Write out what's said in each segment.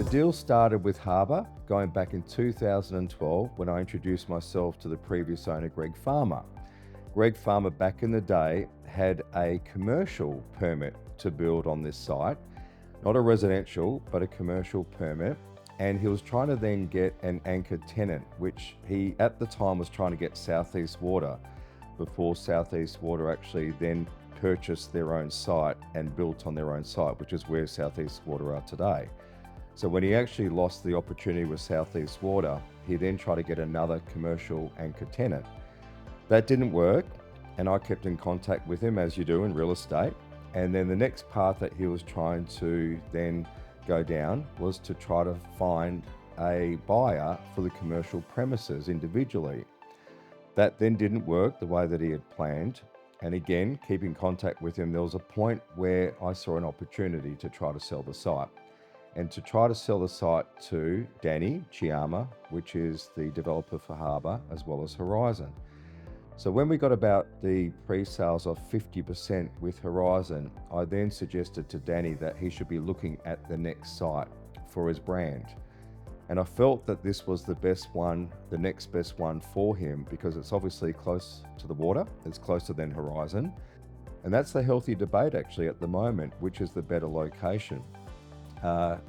deal started with Harbour going back in 2012 when I introduced myself to the previous owner, Greg Farmer. Greg Farmer back in the day had a commercial permit to build on this site, not a residential, but a commercial permit. And he was trying to then get an anchor tenant, which he at the time was trying to get Southeast Water before Southeast Water actually then purchased their own site and built on their own site, which is where Southeast Water are today. So when he actually lost the opportunity with Southeast Water, he then tried to get another commercial anchor tenant. That didn't work, and I kept in contact with him, as you do in real estate. And then the next path that he was trying to then go down was to try to find a buyer for the commercial premises individually. That then didn't work the way that he had planned. And again, keeping contact with him, there was a point where I saw an opportunity to try to sell the site. And to try to sell the site to Danny Chiama, which is the developer for Harbour, as well as Horizon. So when we got about the pre-sales of 50% with Horizon, I then suggested to Danny that he should be looking at the next site for his brand. And I felt that this was the best one, the next best one for him, because it's obviously close to the water, it's closer than Horizon. And that's the healthy debate actually at the moment, which is the better location.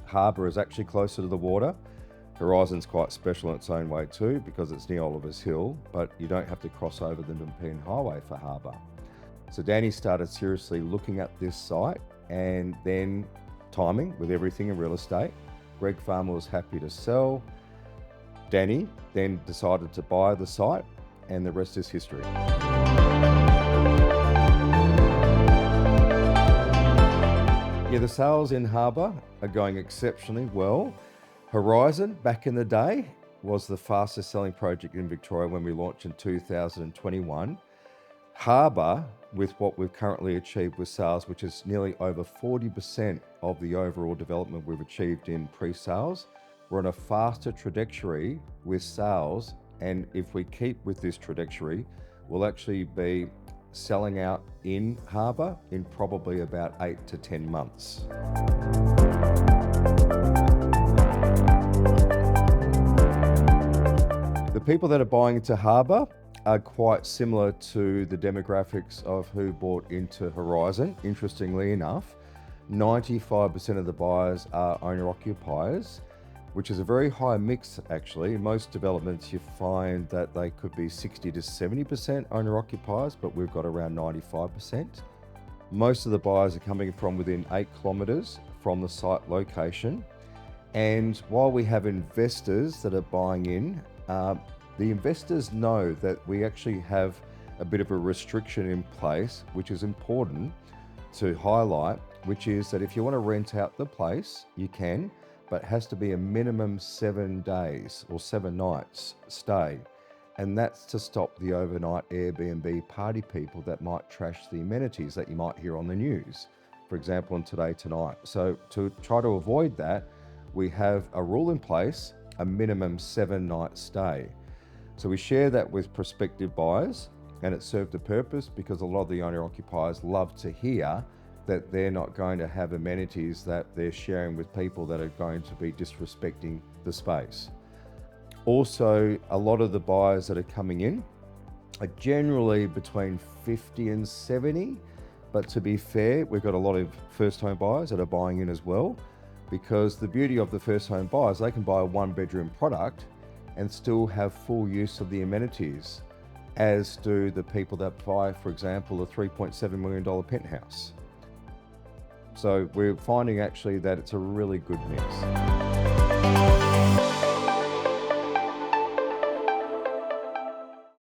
Harbour is actually closer to the water. Horizon's quite special in its own way too, because it's near Oliver's Hill, but you don't have to cross over the Nepean Highway for Harbour. So Danny started seriously looking at this site, and then timing with everything in real estate. Greg Farmer was happy to sell. Danny then decided to buy the site, and the rest is history. Yeah, the sales in Harbour are going exceptionally well. Horizon, back in the day, was the fastest selling project in Victoria when we launched in 2021. Harbour, with what we've currently achieved with sales, which is nearly over 40% of the overall development we've achieved in pre-sales, we're on a faster trajectory with sales. And if we keep with this trajectory, we'll actually be selling out in Harbour in probably about 8 to 10 months. The people that are buying into Harbour are quite similar to the demographics of who bought into Horizon. Interestingly enough, 95% of the buyers are owner-occupiers, which is a very high mix actually. In most developments you find that they could be 60 to 70% owner-occupiers, but we've got around 95%. Most of the buyers are coming from within 8 kilometres from the site location. And while we have investors that are buying in, the investors know that we actually have a bit of a restriction in place, which is important to highlight, which is that if you want to rent out the place, you can, but it has to be a minimum 7 days or 7 nights stay. And that's to stop the overnight Airbnb party people that might trash the amenities that you might hear on the news, for example, on Today Tonight. So to try to avoid that, we have a rule in place, a minimum 7-night stay. So we share that with prospective buyers, and it served a purpose because a lot of the owner-occupiers love to hear that they're not going to have amenities that they're sharing with people that are going to be disrespecting the space. Also, a lot of the buyers that are coming in are generally between 50 and 70, but to be fair, we've got a lot of first home buyers that are buying in as well, because the beauty of the first home buyers, they can buy a 1-bedroom product and still have full use of the amenities, as do the people that buy, for example, a $3.7 million penthouse. So we're finding actually that it's a really good mix.